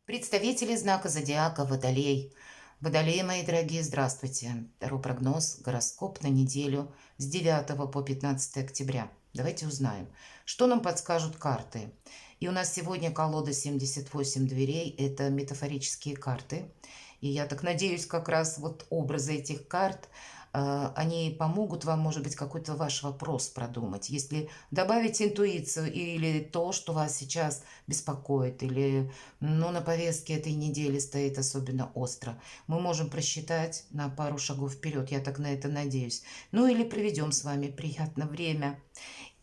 Представители знака зодиака Водолей. Водолеи, мои дорогие, здравствуйте. Второй прогноз, гороскоп на неделю с 9 по 15 октября. Давайте узнаем, что нам подскажут карты. И у нас сегодня колода 78 дверей. Это метафорические карты. И я так надеюсь, как раз вот образы этих карт, они помогут вам, может быть, какой-то ваш вопрос продумать. Если добавить интуицию или то, что вас сейчас беспокоит, или на повестке этой недели стоит особенно остро, мы можем просчитать на пару шагов вперед. Я так на это надеюсь. Ну или проведем с вами приятное время.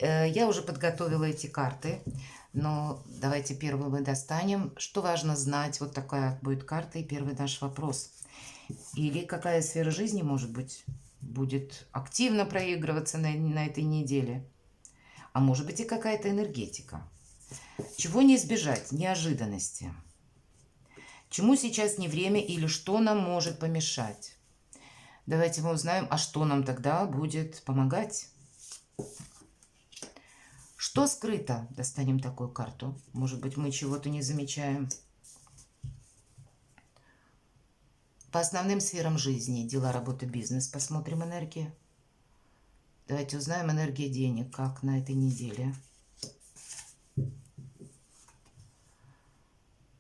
Я уже подготовила эти карты, но давайте первую мы достанем. Что важно знать? Вот такая будет карта и первый наш вопрос. Или какая сфера жизни, может быть, будет активно проигрываться на этой неделе. А может быть и какая-то энергетика. Чего не избежать? Неожиданности. Чему сейчас не время или что нам может помешать? Давайте мы узнаем, а что нам тогда будет помогать? Что скрыто? Достанем такую карту. Может быть, мы чего-то не замечаем. По основным сферам жизни, дела, работа, бизнес. Посмотрим энергии. Давайте узнаем энергию денег, как на этой неделе.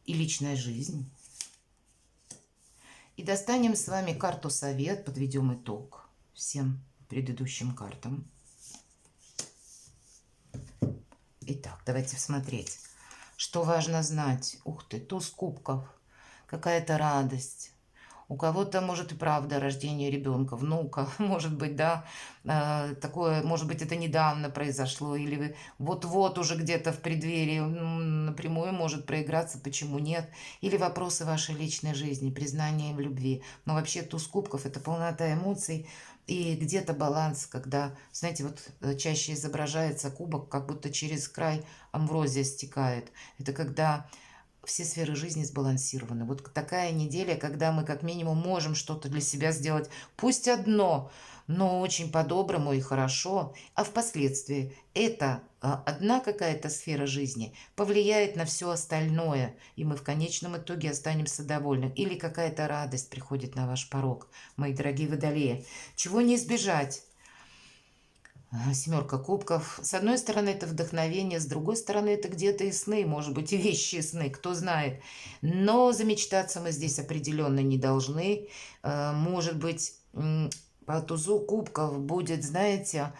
И личная жизнь. И достанем с вами карту совет, подведем итог всем предыдущим картам. Итак, давайте смотреть, что важно знать. Ух ты, туз кубков, какая-то радость. У кого-то, может, и правда рождение ребенка, внука, может быть, да, такое, может быть, это недавно произошло, или вот-вот уже где-то в преддверии напрямую может проиграться, почему нет, или вопросы вашей личной жизни, признание в любви. Но вообще туз кубков – это полнота эмоций, и где-то баланс, когда, знаете, вот чаще изображается кубок, как будто через край амброзия стекает. Это когда все сферы жизни сбалансированы. Вот такая неделя, когда мы как минимум можем что-то для себя сделать, пусть одно, но очень по-доброму и хорошо, а впоследствии эта одна какая-то сфера жизни повлияет на все остальное, и мы в конечном итоге останемся довольны. Или какая-то радость приходит на ваш порог, мои дорогие водолеи. Чего не избежать? Семерка кубков. С одной стороны, это вдохновение, с другой стороны, это где-то и сны, может быть, и вещи сны, кто знает. Но замечтаться мы здесь определенно не должны. Может быть, по тузу кубков будет, знаете,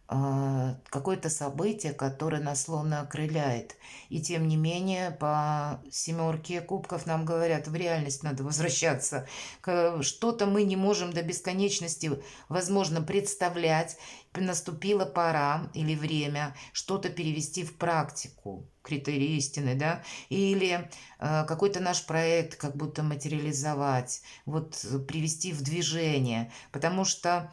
какое-то событие, которое нас словно окрыляет. И тем не менее, по семерке кубков нам говорят, в реальность надо возвращаться. Что-то мы не можем до бесконечности, возможно, представлять. Наступила пора или время что-то перевести в практику, критерии истины, да, или какой-то наш проект как будто материализовать, вот привести в движение, потому что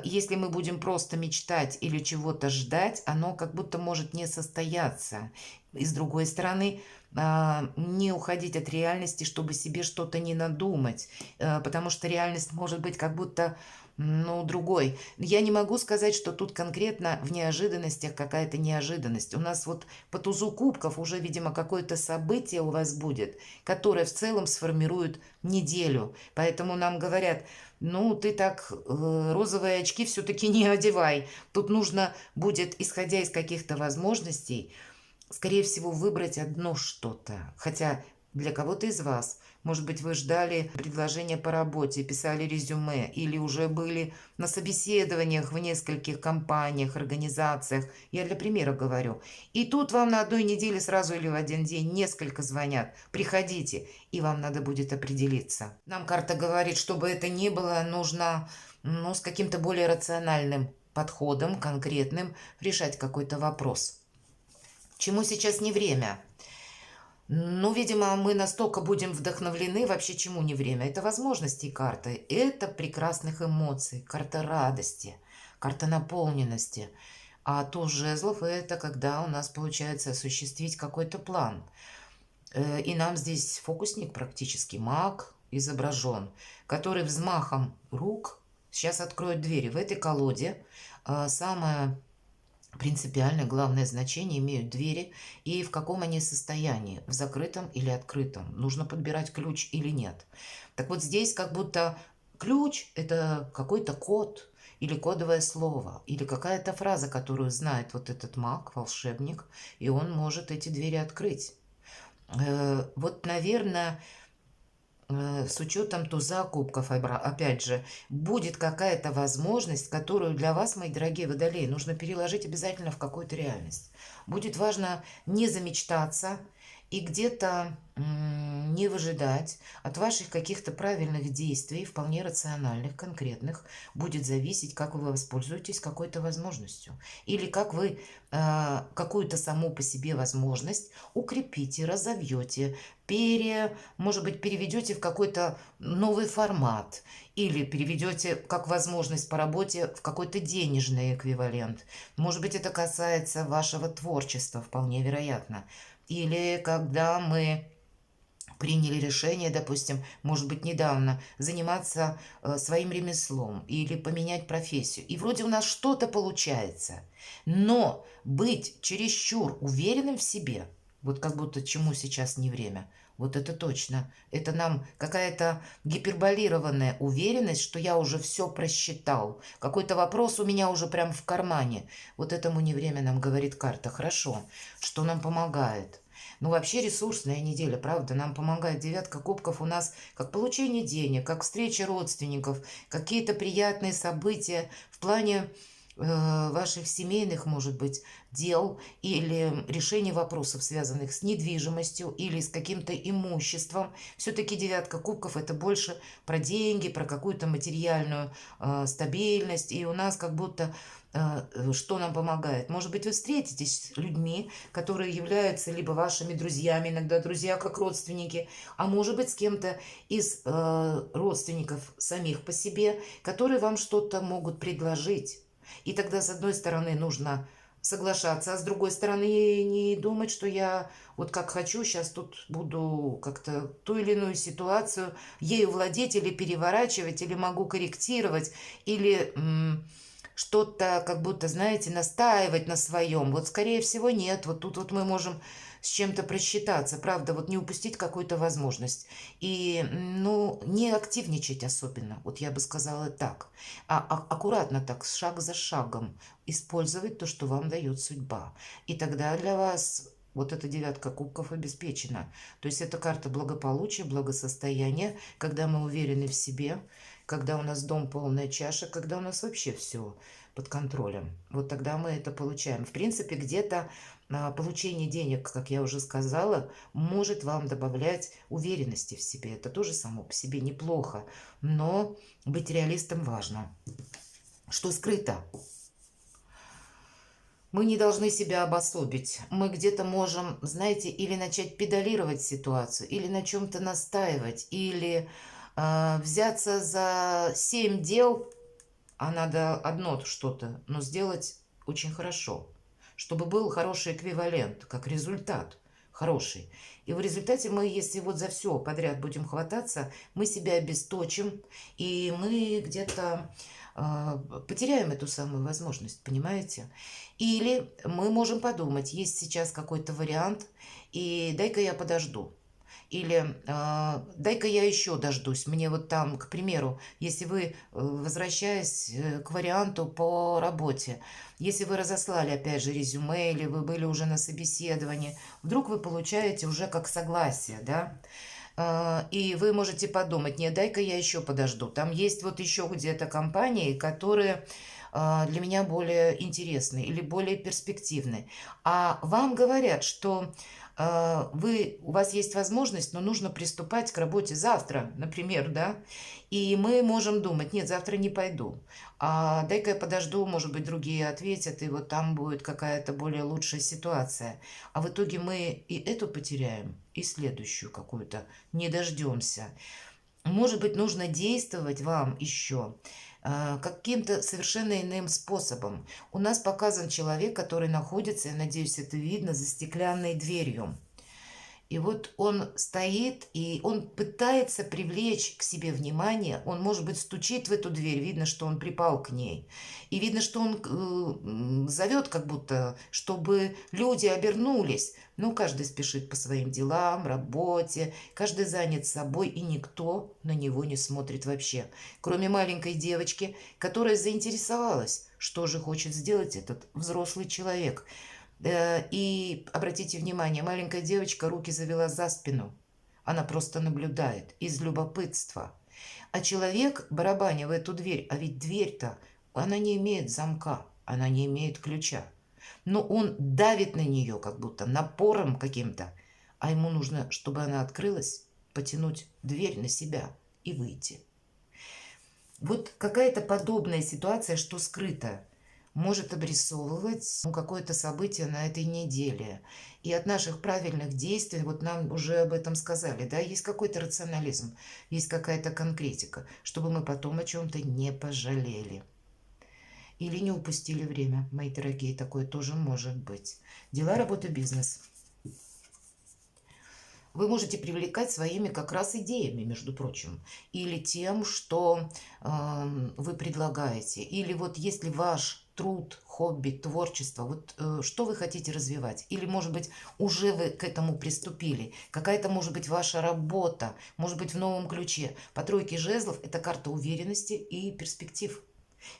если мы будем просто мечтать или чего-то ждать, оно как будто может не состояться. И с другой стороны, не уходить от реальности, чтобы себе что-то не надумать, потому что реальность может быть как будто другой. Я не могу сказать, что тут конкретно в неожиданностях какая-то неожиданность. У нас вот по тузу кубков уже, видимо, какое-то событие у вас будет, которое в целом сформирует неделю. Поэтому нам говорят, ты так розовые очки все-таки не одевай. Тут нужно будет, исходя из каких-то возможностей, скорее всего, выбрать одно что-то. Хотя для кого-то из вас, может быть, вы ждали предложения по работе, писали резюме или уже были на собеседованиях в нескольких компаниях, организациях. Я для примера говорю. И тут вам на одной неделе сразу или в один день несколько звонят. Приходите, и вам надо будет определиться. Нам карта говорит, чтобы это ни было, нужно с каким-то более рациональным подходом, конкретным, решать какой-то вопрос. Чему сейчас не время? Видимо, мы настолько будем вдохновлены, вообще чему не время. Это возможности карты, это прекрасных эмоций, карта радости, карта наполненности. А туз жезлов – это когда у нас получается осуществить какой-то план. И нам здесь фокусник практически, маг изображен, который взмахом рук сейчас откроет двери. В этой колоде самое Принципиально главное значение имеют двери и в каком они состоянии, в закрытом или открытом, нужно подбирать ключ или нет. Так вот здесь как будто ключ– это какой-то код или кодовое слово, или какая-то фраза, которую знает вот этот маг, волшебник, и он может эти двери открыть. Вот, наверное, с учетом туза кубков, опять же, будет какая-то возможность, которую для вас, мои дорогие водолеи, нужно переложить обязательно в какую-то реальность. Будет важно не замечтаться и где-то не выжидать от ваших каких-то правильных действий, вполне рациональных, конкретных, будет зависеть, как вы воспользуетесь какой-то возможностью. Или как вы какую-то саму по себе возможность укрепите, разовьете, может быть, переведете в какой-то новый формат или переведете как возможность по работе в какой-то денежный эквивалент. Может быть, это касается вашего творчества, вполне вероятно. Или когда мы приняли решение, допустим, может быть, недавно, заниматься своим ремеслом или поменять профессию. И вроде у нас что-то получается. Но быть чересчур уверенным в себе, вот как будто чему сейчас не время, вот это точно. Это нам какая-то гиперболированная уверенность, что я уже все просчитал. Какой-то вопрос у меня уже прям в кармане. Вот этому не время нам говорит карта. Хорошо. Что нам помогает? Ну, вообще ресурсная неделя, правда, нам помогает девятка кубков у нас как получение денег, как встреча родственников, какие-то приятные события в плане ваших семейных, может быть, дел или решения вопросов, связанных с недвижимостью или с каким-то имуществом. Все-таки девятка кубков это больше про деньги, про какую-то материальную стабильность. И у нас как будто что нам помогает? Может быть, вы встретитесь с людьми, которые являются либо вашими друзьями, иногда друзья как родственники, а может быть, с кем-то из родственников самих по себе, которые вам что-то могут предложить. И тогда, с одной стороны, нужно соглашаться, а с другой стороны, не думать, что я вот как хочу, сейчас тут буду как-то ту или иную ситуацию ею владеть или переворачивать, или могу корректировать, или что-то как будто, знаете, настаивать на своем. Вот, скорее всего, нет. Вот тут вот мы можем с чем-то просчитаться, правда, вот не упустить какую-то возможность. И, ну, не активничать особенно, вот я бы сказала так, аккуратно так, шаг за шагом использовать то, что вам дает судьба. И тогда для вас вот эта девятка кубков обеспечена. То есть это карта благополучия, благосостояния, когда мы уверены в себе, когда у нас дом полная чаша, когда у нас вообще все под контролем. Вот тогда мы это получаем. В принципе, где-то получение денег, как я уже сказала, может вам добавлять уверенности в себе. Это тоже само по себе неплохо, но быть реалистом важно. Что скрыто? Мы не должны себя обособить. Мы где-то можем, знаете, или начать педалировать ситуацию, или на чем-то настаивать, или взяться за 7 дел, а надо одно что-то, но сделать очень хорошо, чтобы был хороший эквивалент, как результат хороший. И в результате мы, если вот за все подряд будем хвататься, мы себя обесточим, и мы где-то потеряем эту самую возможность, понимаете? Или мы можем подумать, есть сейчас какой-то вариант, и дай-ка я подожду. Или дай-ка я еще дождусь. Мне вот там, к примеру, если вы, возвращаясь к варианту по работе, если вы разослали, опять же, резюме, или вы были уже на собеседовании, вдруг вы получаете уже как согласие, да, и вы можете подумать, нет, дай-ка я еще подожду. Там есть вот еще где-то компании, которые для меня более интересны или более перспективны. А вам говорят, что у вас есть возможность, но нужно приступать к работе завтра, например, да, и мы можем думать, нет, завтра не пойду, дай-ка я подожду, может быть, другие ответят, и вот там будет какая-то более лучшая ситуация. А в итоге мы и эту потеряем, и следующую какую-то не дождемся. Может быть, нужно действовать вам еще каким-то совершенно иным способом. У нас показан человек, который находится, я надеюсь, это видно, за стеклянной дверью. И вот он стоит, и он пытается привлечь к себе внимание. Он, может быть, стучит в эту дверь, видно, что он припал к ней. И видно, что он зовет как будто, чтобы люди обернулись. Но каждый спешит по своим делам, работе, каждый занят собой, и никто на него не смотрит вообще. Кроме маленькой девочки, которая заинтересовалась, что же хочет сделать этот взрослый человек. И обратите внимание, маленькая девочка руки завела за спину. Она просто наблюдает из любопытства. А человек, барабаня в эту дверь, а ведь дверь-то, она не имеет замка, она не имеет ключа. Но он давит на нее как будто напором каким-то. А ему нужно, чтобы она открылась, потянуть дверь на себя и выйти. Вот какая-то подобная ситуация, что скрыто, может обрисовывать какое-то событие на этой неделе. И от наших правильных действий, вот нам уже об этом сказали, да, есть какой-то рационализм, есть какая-то конкретика, чтобы мы потом о чем-то не пожалели. Или не упустили время, мои дорогие, такое тоже может быть. Дела, работа, бизнес. Вы можете привлекать своими как раз идеями, между прочим, или тем, что вы предлагаете, или вот если ваш труд, хобби, творчество, вот что вы хотите развивать, или, может быть, уже вы к этому приступили, какая-то, может быть, ваша работа, может быть, в новом ключе. По тройке жезлов это карта уверенности и перспектив.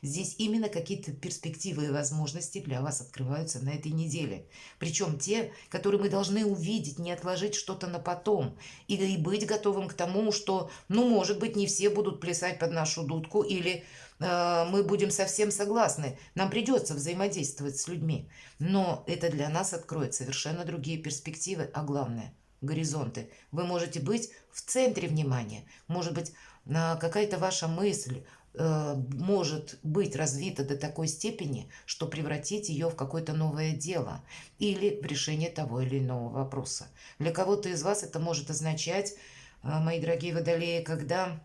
Здесь именно какие-то перспективы и возможности для вас открываются на этой неделе. Причем те, которые мы должны увидеть, не отложить что-то на потом. И быть готовым к тому, что, ну, может быть, не все будут плясать под нашу дудку, или мы будем совсем согласны. Нам придется взаимодействовать с людьми. Но это для нас откроет совершенно другие перспективы, а главное – горизонты. Вы можете быть в центре внимания. Может быть, какая-то ваша мысль может быть развита до такой степени, что превратить ее в какое-то новое дело или в решение того или иного вопроса. Для кого-то из вас это может означать, мои дорогие водолеи, когда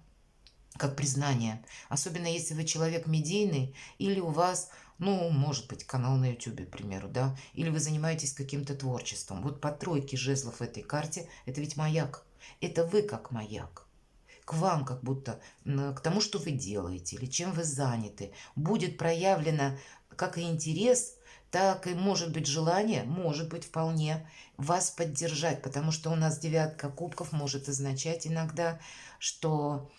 как признание, особенно если вы человек медийный или у вас, ну, может быть, канал на YouTube, к примеру, да, или вы занимаетесь каким-то творчеством. Вот по тройке жезлов в этой карте это ведь маяк. Это вы как маяк, к вам как будто, к тому, что вы делаете или чем вы заняты, будет проявлено как и интерес, так и, может быть, желание, может быть, вполне вас поддержать, потому что у нас девятка кубков может означать иногда, что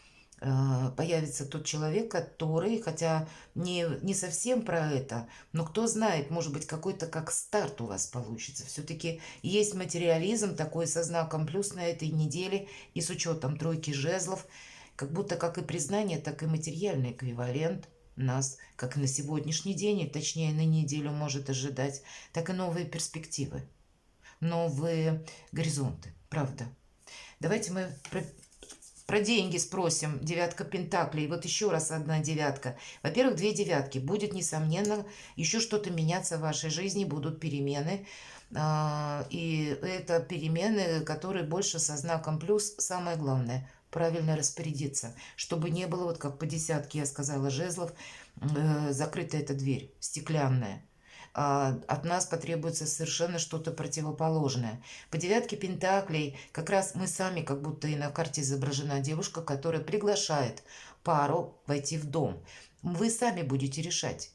появится тот человек, который, хотя не совсем про это, но кто знает, может быть, какой-то как старт у вас получится. Все-таки есть материализм такой со знаком плюс на этой неделе и с учетом тройки жезлов, как будто как и признание, так и материальный эквивалент нас, как и на сегодняшний день, и точнее на неделю может ожидать, так и новые перспективы, новые горизонты, правда. Давайте мы про деньги спросим. Девятка пентаклей. Вот еще раз одна девятка. Во-первых, две девятки. Будет, несомненно, еще что-то меняться в вашей жизни, будут перемены. И это перемены, которые больше со знаком плюс. Самое главное – правильно распорядиться, чтобы не было, вот как по десятке я сказала, жезлов, закрыта эта дверь, стеклянная. От нас потребуется совершенно что-то противоположное. По девятке пентаклей как раз мы сами, как будто и на карте изображена девушка, которая приглашает пару войти в дом. Вы сами будете решать,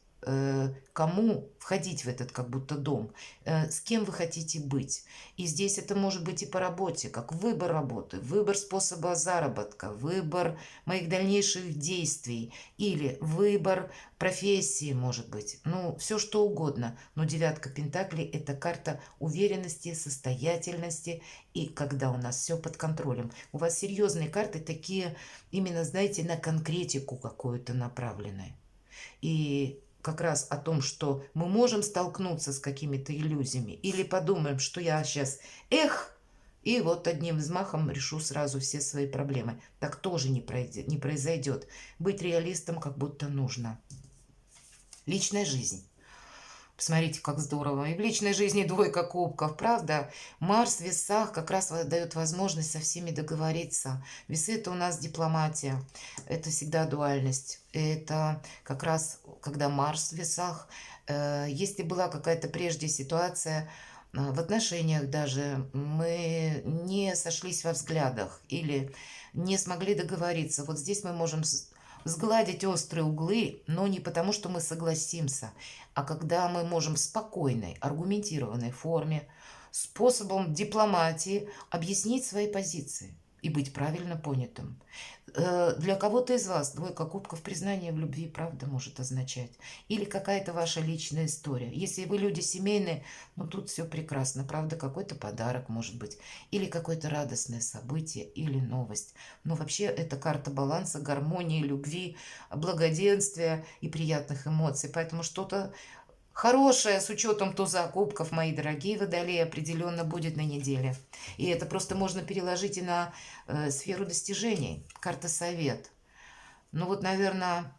кому входить в этот как будто дом, с кем вы хотите быть. И здесь это может быть и по работе, как выбор работы, выбор способа заработка, выбор моих дальнейших действий или выбор профессии, может быть. Ну, все что угодно. Но девятка пентаклей – это карта уверенности, состоятельности и когда у нас все под контролем. У вас серьезные карты такие именно, знаете, на конкретику какую-то направленные. И как раз о том, что мы можем столкнуться с какими-то иллюзиями или подумаем, что я сейчас, и вот одним взмахом решу сразу все свои проблемы. Так тоже не произойдет. Быть реалистом как будто нужно. Личная жизнь. Посмотрите, как здорово. И в личной жизни двойка кубков, правда? Марс в весах как раз дает возможность со всеми договориться. Весы – это у нас дипломатия. Это всегда дуальность. Это как раз, когда Марс в весах. Если была какая-то прежде ситуация, в отношениях даже мы не сошлись во взглядах или не смогли договориться. Вот здесь мы можем сгладить острые углы, но не потому, что мы согласимся, а когда мы можем в спокойной, аргументированной форме, способом дипломатии объяснить свои позиции и быть правильно понятым. Для кого-то из вас двойка кубков признания в любви, правда, может означать. Или какая-то ваша личная история. Если вы люди семейные, ну тут все прекрасно, правда, какой-то подарок может быть. Или какое-то радостное событие, или новость. Но вообще это карта баланса, гармонии, любви, благоденствия и приятных эмоций. Поэтому что-то хорошее с учетом туза кубков, мои дорогие водолеи, определенно будет на неделе. И это просто можно переложить и на сферу достижений. Карта совет. Ну вот, наверное,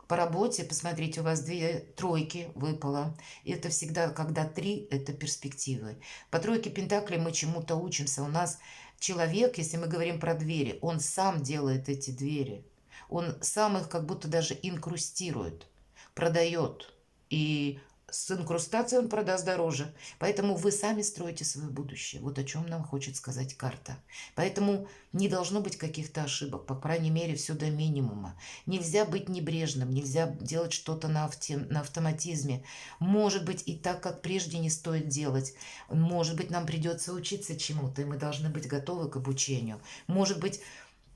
по работе, посмотрите, у вас 2 тройки выпало. И это всегда, когда 3, это перспективы. По тройке пентаклей мы чему-то учимся. У нас человек, если мы говорим про двери, он сам делает эти двери. Он сам их как будто даже инкрустирует, продает. И с инкрустацией он продаст дороже. Поэтому вы сами строите свое будущее. Вот о чем нам хочет сказать карта. Поэтому не должно быть каких-то ошибок. По крайней мере, все до минимума. Нельзя быть небрежным. Нельзя делать что-то на автоматизме. Может быть, и так, как прежде, не стоит делать. Может быть, нам придется учиться чему-то, и мы должны быть готовы к обучению. Может быть,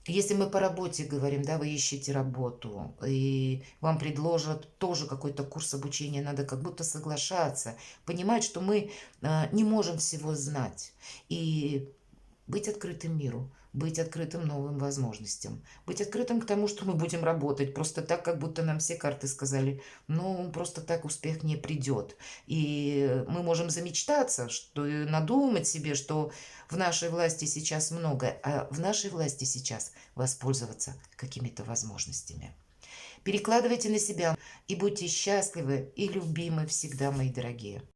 если мы по работе говорим, да, вы ищете работу, и вам предложат тоже какой-то курс обучения, надо как будто соглашаться, понимать, что мы не можем всего знать, и быть открытым миру, быть открытым новым возможностям, быть открытым к тому, что мы будем работать просто так, как будто нам все карты сказали, ну, просто так успех не придет. И мы можем замечтаться, что надумать себе, что в нашей власти сейчас многое, а в нашей власти сейчас воспользоваться какими-то возможностями. Перекладывайте на себя и будьте счастливы и любимы всегда, мои дорогие.